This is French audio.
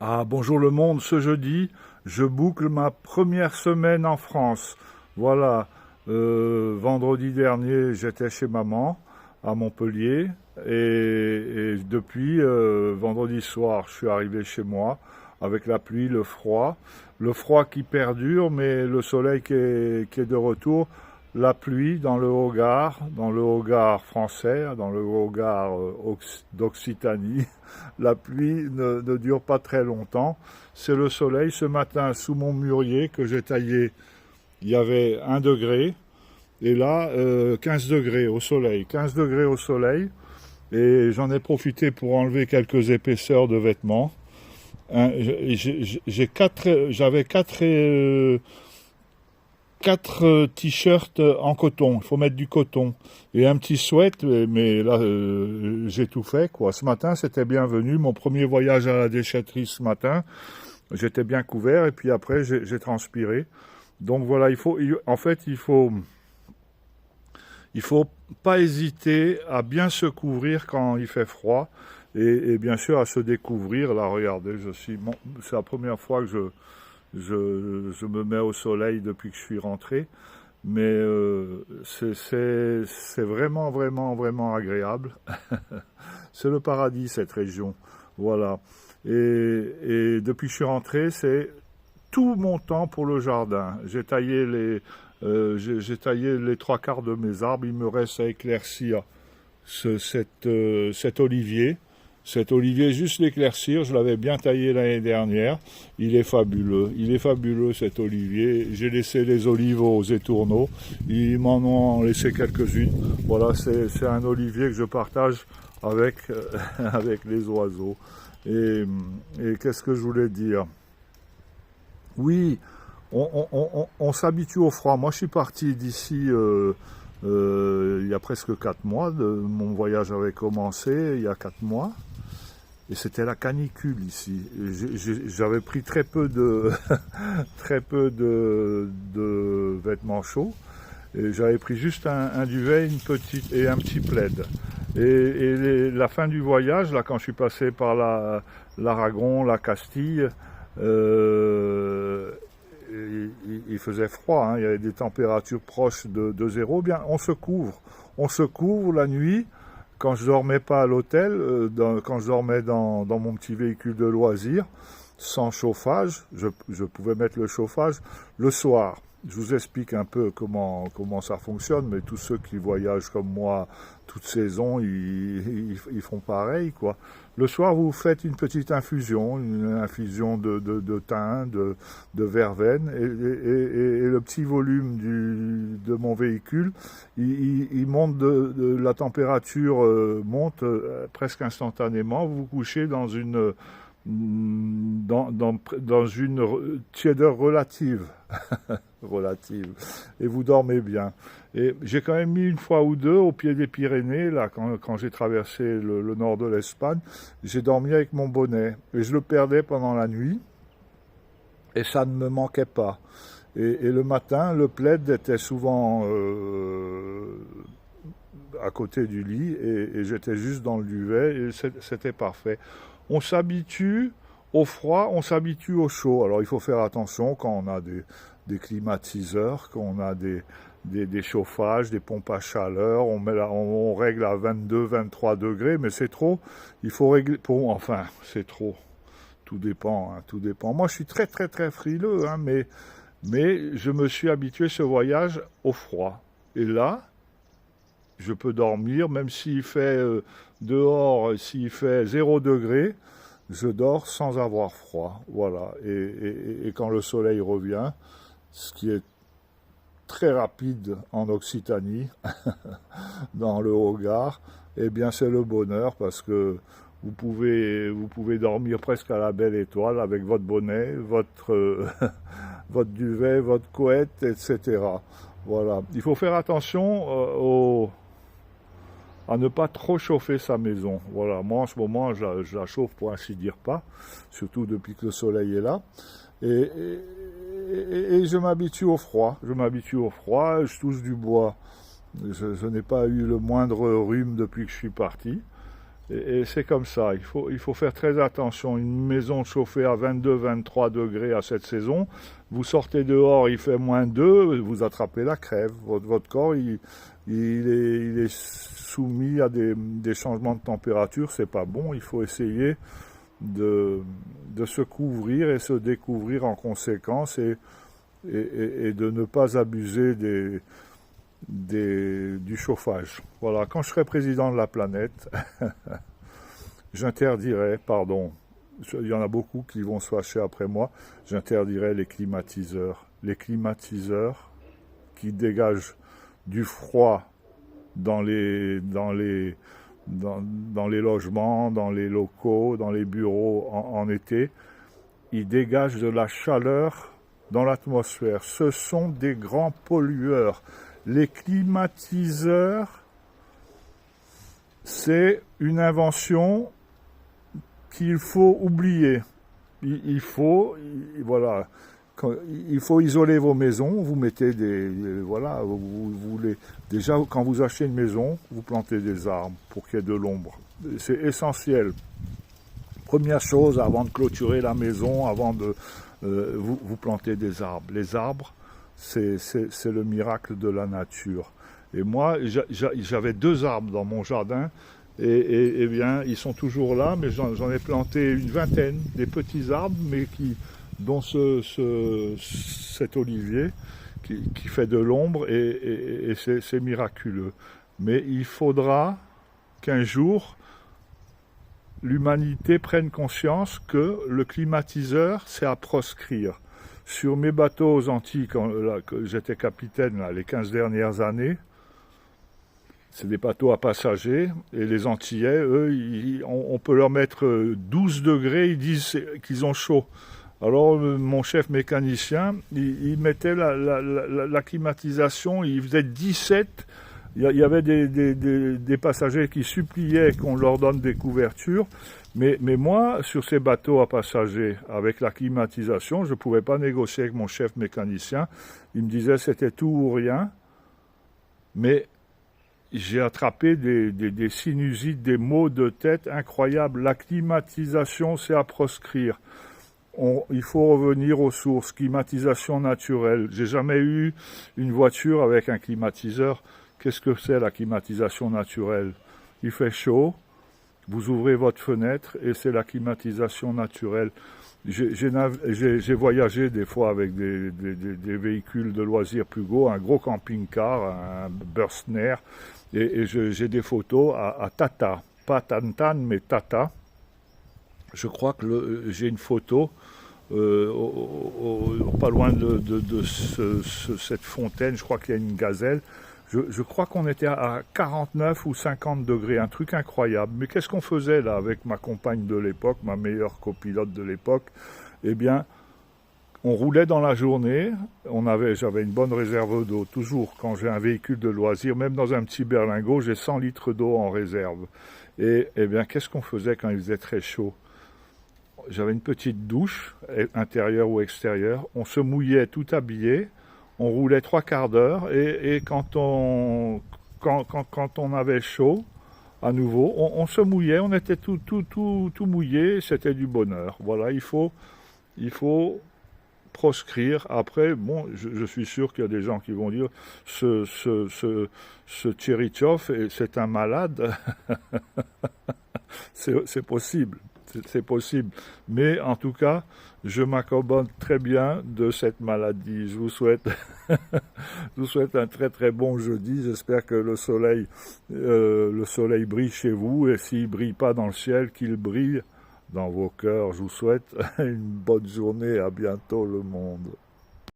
Ah, bonjour le monde, ce jeudi, je boucle ma première semaine en France. Voilà, vendredi dernier, j'étais chez maman à Montpellier et depuis vendredi soir, je suis arrivé chez moi avec la pluie, le froid qui perdure, mais le soleil qui est de retour. La pluie dans le Haut-Gard français, dans le Haut-Gard d'Occitanie. La pluie ne dure pas très longtemps. C'est le soleil. Ce matin, sous mon mûrier que j'ai taillé, il y avait 1 degré. Et là, 15 degrés au soleil. 15 degrés au soleil. Et j'en ai profité pour enlever quelques épaisseurs de vêtements. J'avais quatre t-shirts en coton. Il faut mettre du coton et un petit sweat, mais là j'ai tout fait quoi. Ce matin c'était bienvenu. Mon premier voyage à la déchetterie ce matin, j'étais bien couvert et puis après j'ai transpiré. Donc voilà, en fait il faut pas hésiter à bien se couvrir quand il fait froid et bien sûr à se découvrir. Là regardez, c'est la première fois que je me mets au soleil depuis que je suis rentré, mais c'est vraiment, vraiment, vraiment agréable. C'est le paradis, cette région. Voilà. Et depuis que je suis rentré, c'est tout mon temps pour le jardin. J'ai taillé les 3 quarts de mes arbres. Il me reste à éclaircir cet olivier. Cet olivier, juste l'éclaircir, je l'avais bien taillé l'année dernière. Il est fabuleux cet olivier. J'ai laissé les olives aux étourneaux. Ils m'en ont laissé quelques-unes. Voilà, c'est un olivier que je partage avec, avec les oiseaux. Et qu'est-ce que je voulais dire? Oui, on s'habitue au froid. Moi, je suis parti d'ici il y a presque 4 mois. Mon voyage avait commencé il y a 4 mois. Et c'était la canicule ici. J'avais pris très peu de, très peu de vêtements chauds. Et j'avais pris juste un duvet, une petite et un petit plaid. La fin du voyage, là, quand je suis passé par l'Aragon, la Castille, euh, il faisait froid. Hein, il y avait des températures proches de zéro. Bien, on se couvre. On se couvre la nuit. Quand je dormais pas à l'hôtel, quand je dormais dans mon petit véhicule de loisirs, sans chauffage, je pouvais mettre le chauffage le soir. Je vous explique un peu comment ça fonctionne, mais tous ceux qui voyagent comme moi toute saison, ils font pareil, quoi. Le soir, vous faites une infusion de thym, de verveine, et le petit volume de mon véhicule, il monte la température monte presque instantanément. Vous vous couchez dans une tiédeur relative. Relative. Et vous dormez bien. Et j'ai quand même mis une fois ou deux au pied des Pyrénées, là, quand j'ai traversé le nord de l'Espagne, j'ai dormi avec mon bonnet. Et je le perdais pendant la nuit, et ça ne me manquait pas. Et le matin, le plaid était souvent à côté du lit, et j'étais juste dans le duvet, et c'était parfait. On s'habitue au froid, on s'habitue au chaud. Alors il faut faire attention quand on a des climatiseurs, quand on a des chauffages, des pompes à chaleur, on règle à 22, 23 degrés, mais c'est trop. Il faut régler, enfin, c'est trop. Tout dépend, hein, tout dépend. Moi, je suis très, très, très frileux, hein, mais je me suis habitué ce voyage au froid. Et là, je peux dormir, même s'il fait dehors, s'il fait 0 degré, je dors sans avoir froid. Voilà. Et quand le soleil revient, ce qui est très rapide en Occitanie, dans le Haut-Gard, eh bien c'est le bonheur parce que vous pouvez dormir presque à la belle étoile avec votre bonnet, votre duvet, votre couette, etc. Voilà. Il faut faire attention à ne pas trop chauffer sa maison. Voilà. Moi en ce moment je la chauffe pour ainsi dire pas, surtout depuis que le soleil est là. Et je m'habitue au froid. Je touche du bois. Je n'ai pas eu le moindre rhume depuis que je suis parti. Et c'est comme ça, il faut faire très attention. Une maison chauffée à 22-23 degrés à cette saison, vous sortez dehors, il fait -2, vous attrapez la crève. Votre corps, il est soumis à des changements de température, c'est pas bon. Il faut essayer de se couvrir et se découvrir en conséquence et de ne pas abuser du chauffage. Voilà, quand je serai président de la planète, j'interdirai, pardon, il y en a beaucoup qui vont se fâcher après moi, j'interdirai les climatiseurs. Les climatiseurs qui dégagent du froid dans les logements, dans les locaux, dans les bureaux en été, ils dégagent de la chaleur dans l'atmosphère. Ce sont des grands pollueurs. Les climatiseurs, c'est une invention qu'il faut oublier. Il faut isoler vos maisons. Vous mettez déjà quand vous achetez une maison, vous plantez des arbres pour qu'il y ait de l'ombre. C'est essentiel. Première chose, avant de clôturer la maison, avant de vous plantez des arbres. Les arbres, c'est le miracle de la nature. Et moi, j'avais 2 arbres dans mon jardin, et bien, ils sont toujours là, mais j'en ai planté une vingtaine, des petits arbres, mais dont cet olivier qui fait de l'ombre, et c'est miraculeux. Mais il faudra qu'un jour, l'humanité prenne conscience que le climatiseur, c'est à proscrire. Sur mes bateaux aux Antilles, quand j'étais capitaine les 15 dernières années, c'est des bateaux à passagers, et les Antillais, eux, on peut leur mettre 12 degrés, ils disent qu'ils ont chaud. Alors mon chef mécanicien, il mettait la climatisation, il faisait 17. Il y avait des passagers qui suppliaient qu'on leur donne des couvertures, mais moi, sur ces bateaux à passagers, avec la climatisation, je ne pouvais pas négocier avec mon chef mécanicien. Il me disait c'était tout ou rien, mais j'ai attrapé des sinusites, des maux de tête incroyables. La climatisation, c'est à proscrire. Il faut revenir aux sources, climatisation naturelle. J'ai jamais eu une voiture avec un climatiseur. Qu'est-ce que c'est la climatisation naturelle? Il fait chaud, vous ouvrez votre fenêtre et c'est la climatisation naturelle. J'ai voyagé des fois avec des véhicules de loisirs plus gros, un gros camping-car, un Burstner, et j'ai des photos à Tata, pas Tantan mais Tata. Je crois que j'ai une photo pas loin de cette fontaine, je crois qu'il y a une gazelle. Je crois qu'on était à 49 ou 50 degrés, un truc incroyable. Mais qu'est-ce qu'on faisait là avec ma compagne de l'époque, ma meilleure copilote de l'époque? Eh bien, on roulait dans la journée, j'avais une bonne réserve d'eau. Toujours, quand j'ai un véhicule de loisir, même dans un petit berlingot, j'ai 100 litres d'eau en réserve. Et eh bien, qu'est-ce qu'on faisait quand il faisait très chaud? J'avais une petite douche, intérieure ou extérieure. On se mouillait tout habillé. On roulait 3/4 d'heure et quand on avait chaud, à nouveau, on se mouillait, on était tout mouillé, c'était du bonheur. Voilà, il faut proscrire. Après, bon, je suis sûr qu'il y a des gens qui vont dire ce Tcheritchov, c'est un malade. C'est possible. C'est possible. Mais en tout cas, je m'accommode très bien de cette maladie. Je vous souhaite un très très bon jeudi. J'espère que le soleil brille chez vous. Et s'il ne brille pas dans le ciel, qu'il brille dans vos cœurs. Je vous souhaite une bonne journée. À bientôt le monde.